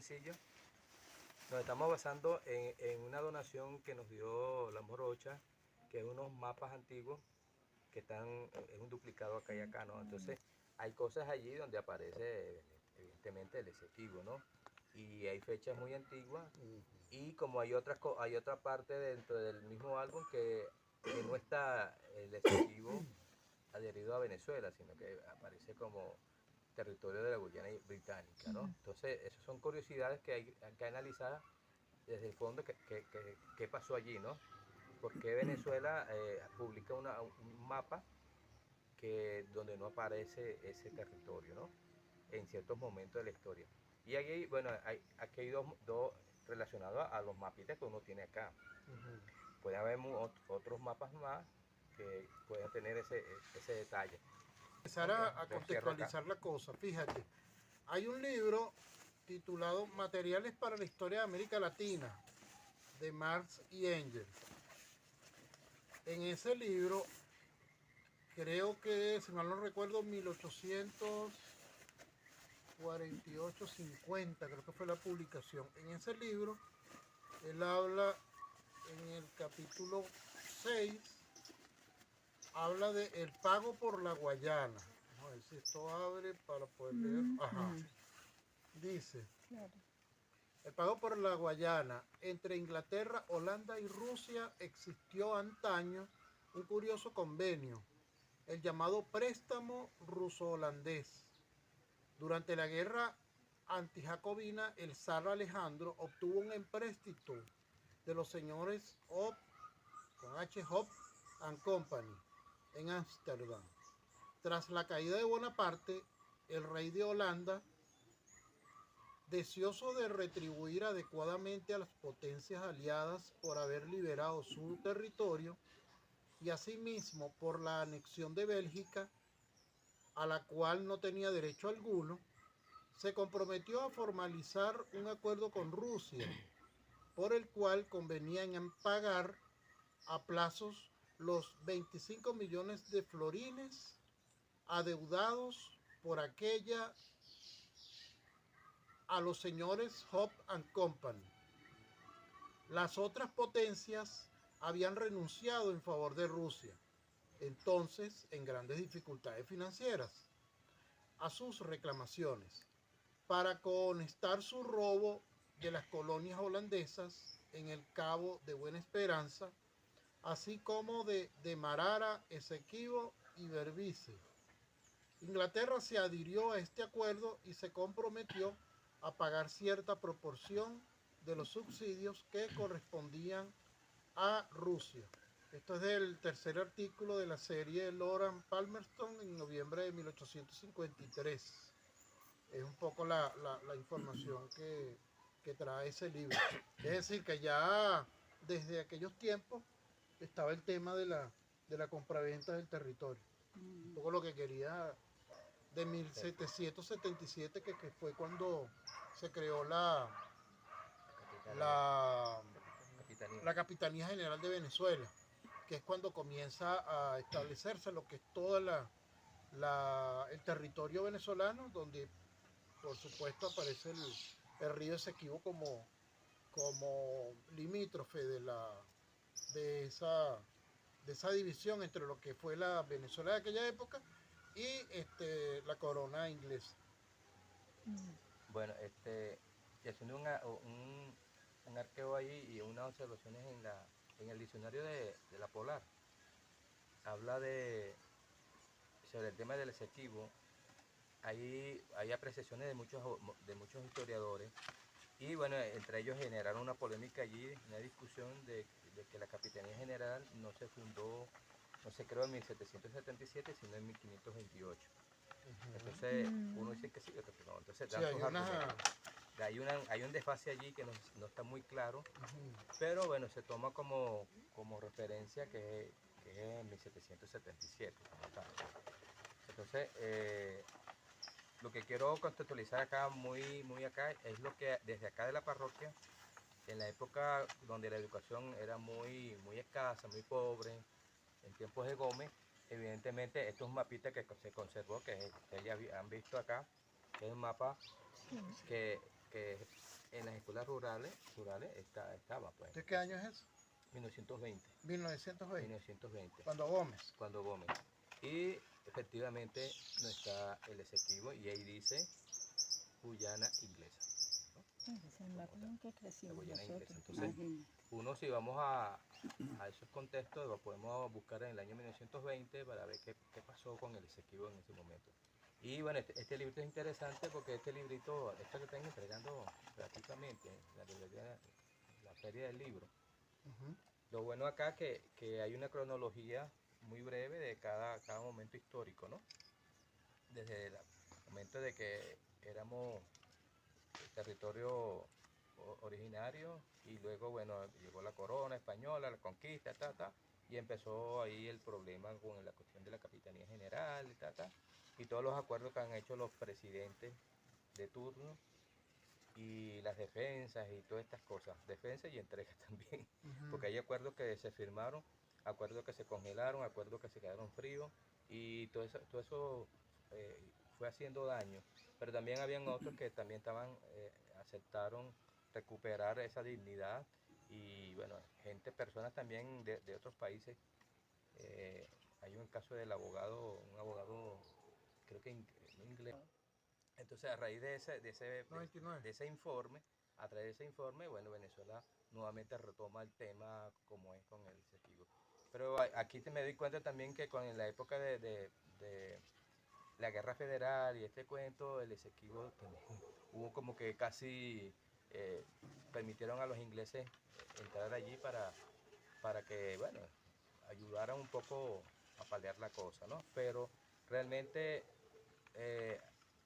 sencillo. Nos estamos basando en una donación que nos dio la Morocha, que es unos mapas antiguos que están, es un duplicado acá y acá, ¿no? Entonces hay cosas allí donde aparece evidentemente el Esequibo, ¿no? Y hay fechas muy antiguas y como hay hay otra parte dentro del mismo álbum que no está el Esequibo adherido a Venezuela, sino que aparece como territorio de la Guyana británica, ¿no? Entonces, esas son curiosidades que hay que analizar desde el fondo qué pasó allí, ¿no? ¿Por qué Venezuela publica un mapa donde no aparece ese territorio, ¿no? En ciertos momentos de la historia. Y aquí, bueno, aquí hay dos relacionados a los mapitas que uno tiene acá. Puede haber otros mapas más que puedan tener ese detalle. Empezar a contextualizar la cosa, fíjate, hay un libro titulado Materiales para la Historia de América Latina, de Marx y Engels. En ese libro, creo que, si mal no recuerdo, 1848-50, creo que fue la publicación. En ese libro, él habla en el capítulo 6, habla de el pago por la Guayana. Vamos a ver si esto abre para poder leer. Ajá. Dice, el pago por la Guayana. Entre Inglaterra, Holanda y Rusia existió antaño un curioso convenio, el llamado préstamo ruso-holandés. Durante la guerra antijacobina, el zar Alejandro obtuvo un empréstito de los señores Hop, con H. Hop and Company, en Ámsterdam. Tras la caída de Bonaparte, el rey de Holanda, deseoso de retribuir adecuadamente a las potencias aliadas por haber liberado su territorio y asimismo por la anexión de Bélgica, a la cual no tenía derecho alguno, se comprometió a formalizar un acuerdo con Rusia, por el cual convenían en pagar a plazos los 25 millones de florines adeudados por aquella a los señores Hop and Company. Las otras potencias habían renunciado en favor de Rusia, entonces en grandes dificultades financieras, a sus reclamaciones, para conestar su robo de las colonias holandesas en el Cabo de Buena Esperanza, así como de Demarara, Esequibo y Berbice. Inglaterra se adhirió a este acuerdo y se comprometió a pagar cierta proporción de los subsidios que correspondían a Rusia. Esto es del tercer artículo de la serie Lord Palmerston en noviembre de 1853. Es un poco la información que trae ese libro. Es decir, que ya desde aquellos tiempos estaba el tema de la compraventa del territorio. Un poco lo que quería de 1777, que fue cuando se creó la Capitanía General de Venezuela, que es cuando comienza a establecerse lo que es todo el territorio venezolano, donde por supuesto aparece el río Esequibo como limítrofe de esa división entre lo que fue la Venezuela de aquella época y la corona inglesa. Bueno, y haciendo un arqueo ahí y unas observaciones en el diccionario de la Polar, habla sobre el tema del Esequibo. Hay apreciaciones de muchos historiadores y bueno, entre ellos generaron una polémica allí, una discusión de que la Capitanía General no se creó en 1777, sino en 1528. Entonces, uno dice que sí, otro que no. Entonces, dan sus argumentos. Hay un desfase allí que no está muy claro, pero bueno, se toma como referencia que es en 1777. Entonces, lo que quiero contextualizar acá, muy acá, es lo que desde acá de la parroquia, en la época donde la educación era muy escasa, muy pobre, en tiempos de Gómez, evidentemente estos mapitas que se conservó, que ya han visto acá, que es un mapa que que en las escuelas rurales estaba, pues. ¿De qué año es eso? 1920. 1920. 1920. Cuando Gómez. Cuando Gómez. Y efectivamente no está el Esequibo y ahí dice Guyana Inglesa. Es el mapa en que crecimos Guyana Inglesa. nosotros. Entonces, uno si vamos a esos contextos, lo podemos buscar en el año 1920 para ver qué pasó con el Esequibo en ese momento. Y bueno, este librito es interesante porque este librito, esto que están entregando gratuitamente en la librería, la feria del libro. Lo bueno acá que hay una cronología muy breve de cada momento histórico, ¿no? Desde el momento de que éramos territorio originario y luego, bueno, llegó la corona española, la conquista, y empezó ahí el problema con la cuestión de la capitanía general, y todos los acuerdos que han hecho los presidentes de turno y las defensas y todas estas cosas, defensas y entregas también, porque hay acuerdos que se firmaron, acuerdos que se congelaron, acuerdos que se quedaron fríos y todo eso fue haciendo daño, pero también habían otros que también aceptaron recuperar esa dignidad y bueno, personas también de otros países. Hay un caso del abogado, un abogado creo que inglés. Entonces, a raíz de ese informe, a través de ese informe, bueno, Venezuela nuevamente retoma el tema como es con el Esequibo. Pero aquí me doy cuenta también que con la época de la Guerra Federal y este cuento, el Esequibo hubo como que casi permitieron a los ingleses entrar allí para que, bueno, ayudaran un poco a paliar la cosa, ¿no? Pero realmente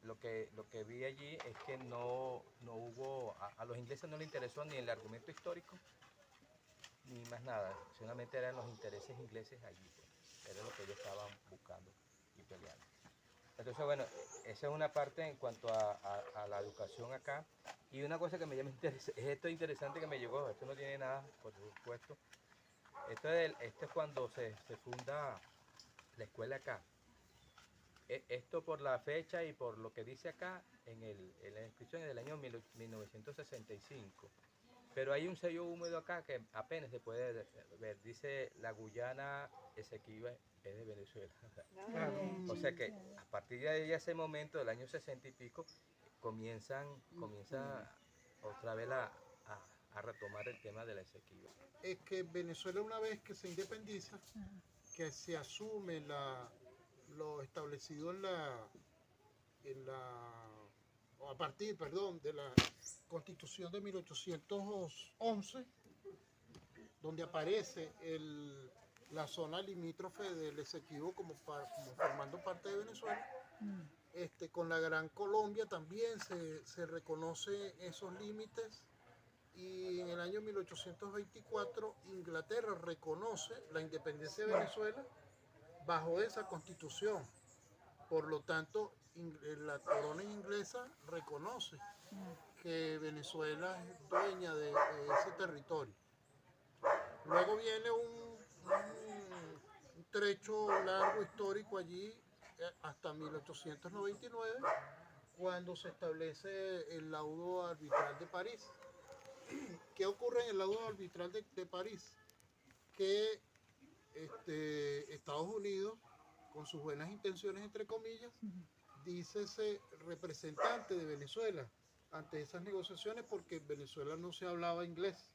lo que vi allí es que no hubo, a los ingleses no les interesó ni el argumento histórico, ni más nada, solamente eran los intereses ingleses allí, pues. Era lo que ellos estaban buscando y peleando. Entonces, bueno, esa es una parte en cuanto a la educación acá. Y una cosa que me llama es esto interesante que me llegó, esto no tiene nada, por supuesto. Esto es cuando se funda la escuela acá. Esto por la fecha y por lo que dice acá en la inscripción es del año 1965. Pero hay un sello húmedo acá que apenas se puede ver. Dice la Guyana Esequibo es de Venezuela. O sea que a partir de ese momento, del año 60 y pico, comienza otra vez a retomar el tema de la Esequibo. Es que Venezuela, una vez que se independiza, que se asume lo establecido o a partir, perdón, de la Constitución de 1811, donde aparece la zona limítrofe del Esequibo como formando parte de Venezuela. Con la Gran Colombia también se reconoce esos límites y en el año 1824 Inglaterra reconoce la independencia de Venezuela bajo esa constitución. Por lo tanto, la corona inglesa reconoce que Venezuela es dueña de ese territorio. Luego viene un trecho largo histórico allí hasta 1899, cuando se establece el laudo arbitral de París. ¿Qué ocurre en el laudo arbitral de París? Que Estados Unidos, con sus buenas intenciones, entre comillas, dice ese representante de Venezuela ante esas negociaciones, porque en Venezuela no se hablaba inglés,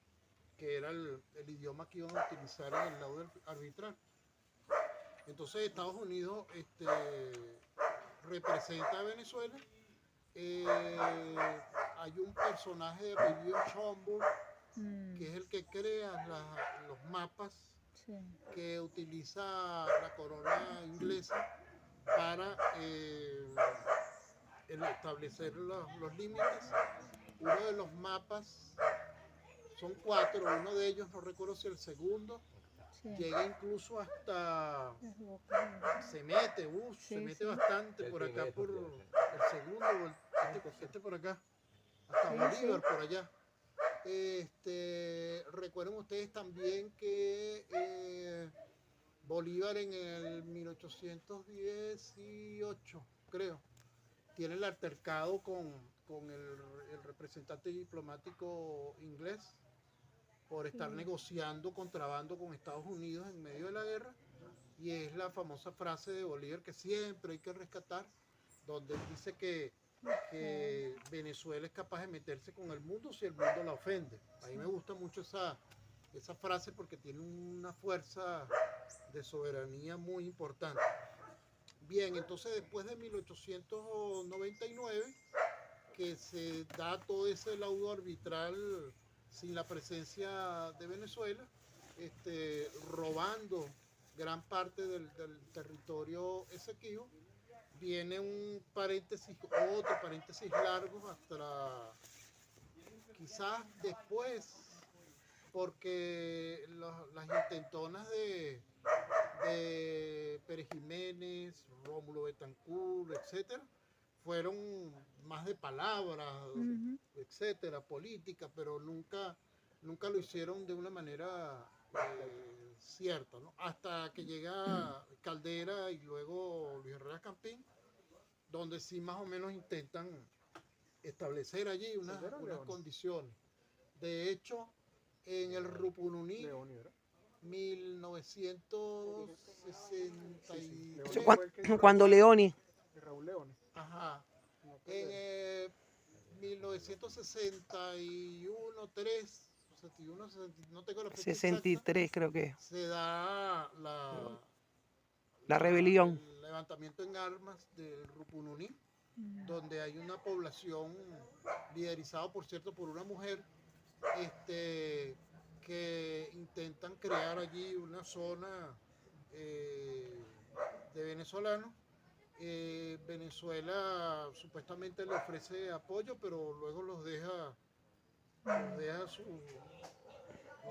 que era el idioma que iban a utilizar en el laudo arbitral. Entonces Estados Unidos representa a Venezuela. Hay un personaje de William Schomburg, que es el que crea los mapas que utiliza la corona inglesa para establecer los límites. Uno de los mapas, son 4, uno de ellos, no recuerdo si el segundo, llega incluso hasta, se mete bastante por acá, por el segundo, este por acá, hasta Bolívar por allá. Recuerden ustedes también que Bolívar en el 1818, creo, tiene el altercado con el representante diplomático inglés por estar negociando contrabando con Estados Unidos en medio de la guerra, y es la famosa frase de Bolívar que siempre hay que rescatar, donde él dice que Venezuela es capaz de meterse con el mundo si el mundo la ofende. A mí me gusta mucho esa frase porque tiene una fuerza de soberanía muy importante. Bien, entonces después de 1899, que se da todo ese laudo arbitral sin la presencia de Venezuela, robando gran parte del territorio Esequibo, viene un paréntesis, otro paréntesis largo hasta quizás después, porque las intentonas de Pérez Jiménez, Rómulo Betancourt, etcétera, fueron más de palabras, etcétera, política, pero nunca lo hicieron de una manera cierta, ¿no? Hasta que llega Caldera y luego Luis Herrera Campín, donde sí más o menos intentan establecer allí unas condiciones. De hecho, en el Rupununí, 1963. Cuando Leoni. Raúl Leoni. Ajá. En 1961, 3, 61, no tengo la fecha 63 exacta, creo que. se da La rebelión. el levantamiento en armas del Rupununí, donde hay una población liderizada, por cierto, por una mujer, que intentan crear allí una zona de venezolanos. Venezuela supuestamente le ofrece apoyo, pero luego los deja no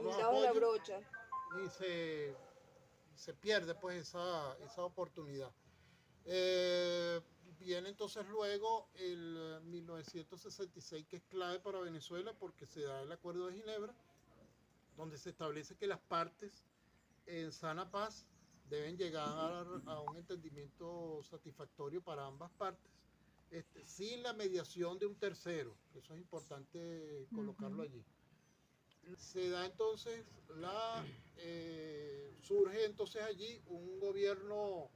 los apoya, y se pierde pues esa oportunidad. Viene entonces luego el 1966, que es clave para Venezuela porque se da el Acuerdo de Ginebra, donde se establece que las partes en sana paz deben llegar a un entendimiento satisfactorio para ambas partes, sin la mediación de un tercero. Eso es importante colocarlo allí. Se da entonces surge entonces allí un gobierno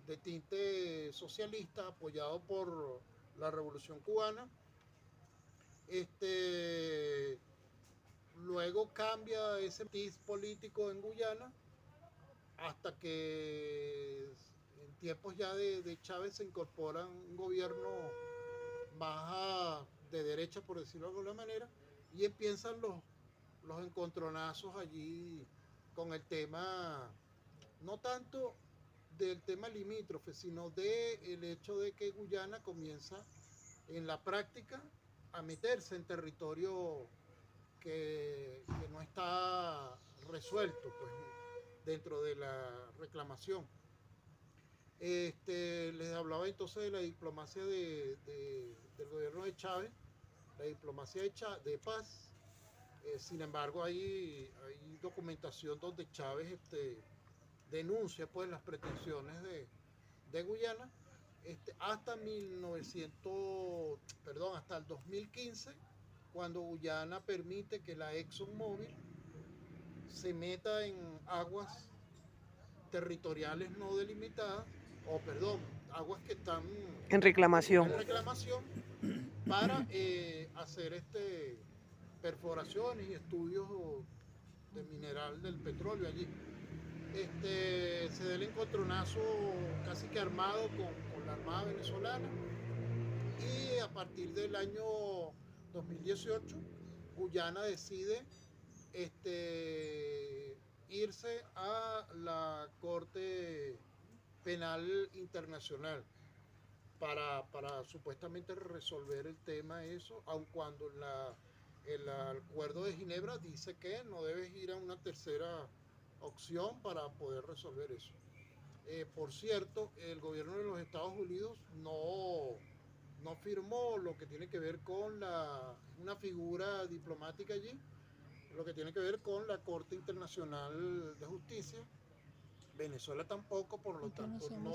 de tinte socialista apoyado por la Revolución Cubana. Luego cambia ese matiz político en Guyana hasta que en tiempos ya de Chávez se incorpora un gobierno más de derecha, por decirlo de alguna manera, y empiezan los encontronazos allí con el tema, no tanto del tema limítrofe, sino del hecho de que Guyana comienza en la práctica a meterse en territorio que no está resuelto pues, dentro de la reclamación. Les hablaba entonces de la diplomacia del gobierno de Chávez, la diplomacia de paz. Sin embargo, hay documentación donde Chávez denuncia pues, las pretensiones de Guyana hasta hasta el 2015, cuando Guyana permite que la ExxonMobil se meta en aguas territoriales no delimitadas, aguas que están En reclamación. para hacer perforaciones y estudios de mineral del petróleo allí. Se da el encontronazo casi que armado con la Armada venezolana, y a partir del año 2018 Guyana decide irse a la Corte Penal Internacional para supuestamente resolver el tema eso, aun cuando el Acuerdo de Ginebra dice que no debes ir a una tercera opción para poder resolver eso. Por cierto, el gobierno de los Estados Unidos no firmó lo que tiene que ver con una figura diplomática allí, lo que tiene que ver con la Corte Internacional de Justicia. Venezuela tampoco, por lo tanto no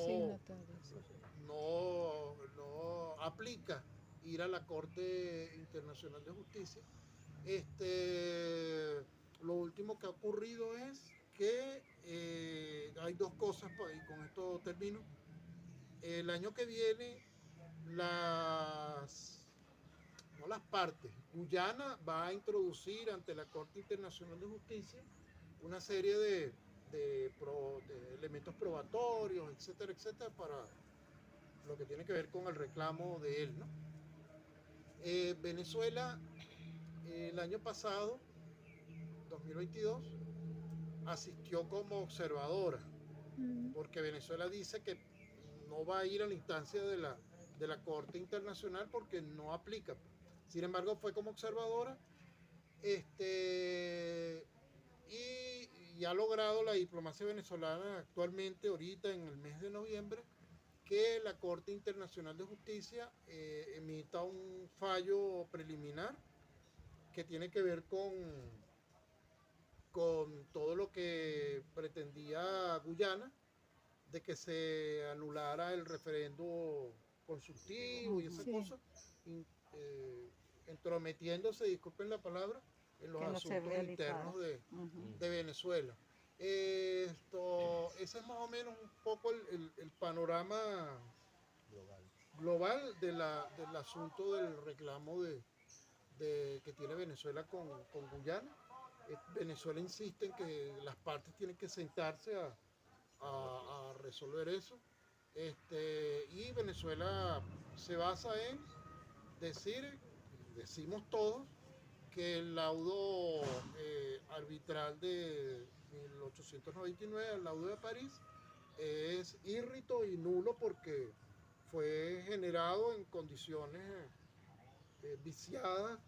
aplica ir a la Corte Internacional de Justicia. Lo último que ha ocurrido es que hay dos cosas, y con esto termino. El año que viene, no las partes, Guyana va a introducir ante la Corte Internacional de Justicia una serie de elementos probatorios, etcétera, etcétera, para lo que tiene que ver con el reclamo de él, ¿no? Venezuela, el año pasado, 2022, asistió como observadora, porque Venezuela dice que no va a ir a la instancia de la Corte Internacional porque no aplica. Sin embargo, fue como observadora y ha logrado la diplomacia venezolana actualmente, ahorita en el mes de noviembre, que la Corte Internacional de Justicia emita un fallo preliminar que tiene que ver con todo lo que pretendía Guyana, de que se anulara el referendo consultivo y esa cosa, entrometiéndose, disculpen la palabra, en los asuntos internos de Venezuela. Ese es más o menos un poco el panorama global del asunto del reclamo que tiene Venezuela con Guyana. Venezuela insiste en que las partes tienen que sentarse a resolver eso. Y Venezuela se basa en decimos todos, que el laudo arbitral de 1899, el laudo de París, es írrito y nulo porque fue generado en condiciones viciadas.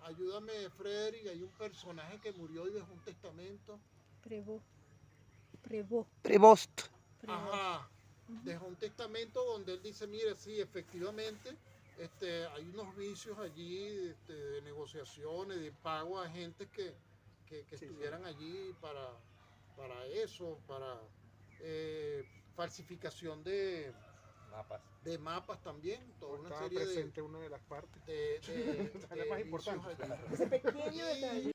Ayúdame, Frederick, hay un personaje que murió y dejó un testamento. Prevost. Ajá, dejó un testamento donde él dice, mire, sí, efectivamente, hay unos vicios allí de negociaciones, de pago a gente que estuvieran allí para eso, para falsificación de mapas también, toda una serie presente una de las partes. de la más importante. ese pequeño detalle.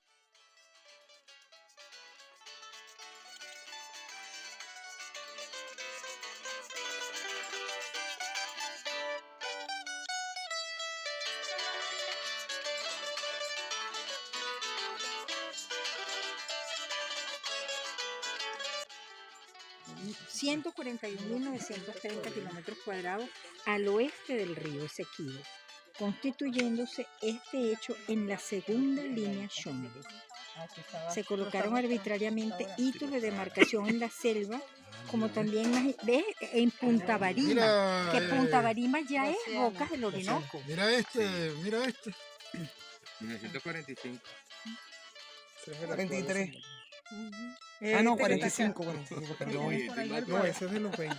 ...141.930 kilómetros cuadrados al oeste del río Esequibo, constituyéndose este hecho en la segunda línea Chombe. Se colocaron arbitrariamente hitos de demarcación en la selva, como también en Punta Barima, que Punta Barima ya es Bocas del Orinoco. Mira este. 1945. 43. No, 45, perdón. No, ese es de los 20.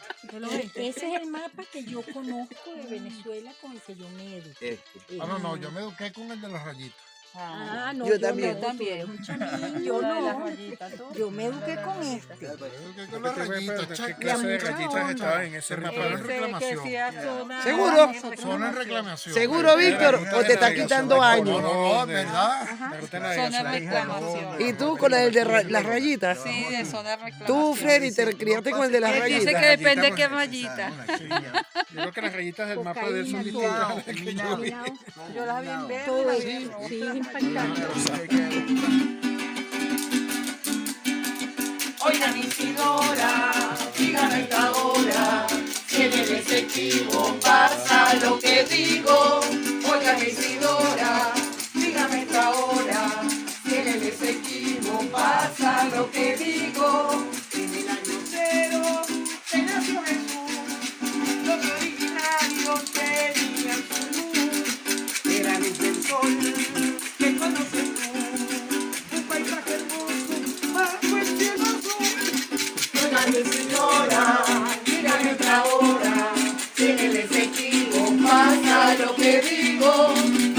Ese es el mapa que yo conozco de Venezuela con el que yo me eduqué. No, yo me eduqué con el de las rayitas. No, Yo también. Yo no, yo me eduqué con este. Con las rayitas, ¿Qué clase de rayitas estaban en ese mapa? Para reclamación. ¿Seguro? Zona en reclamación. ¿Seguro, Víctor? ¿O te está quitando años? No, ¿verdad? Zona de reclamación. ¿Y tú con el de las rayitas? Sí, de zona de reclamación. Tú, Freddy, te criaste con el de las Él dice rayitas. que depende de qué rayita. Yo creo que las rayitas del mapa de él son distintas a las que yo vi. Yo las vi en verde. Todo eso, sí, es impactante. Oigan, Isidora, dígame esta hora, si en el Esequibo pasa lo que digo. Oigan, Isidora, dígame esta hora, si en el Esequibo pasa lo que digo. En el año cero se nació Jesús, los originarios tenían su luz, era luz del sol que conoces tú, un paisaje hermoso bajo el cielo azul. Oigan, señora, dígame otra hora, si en el Esequibo pasa lo que digo.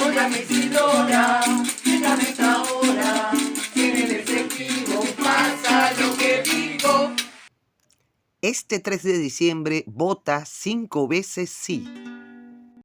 Oigan, Isidora, dígame esta hora, si en el Esequibo pasa lo que digo. Este 3 de diciembre vota 5 veces sí.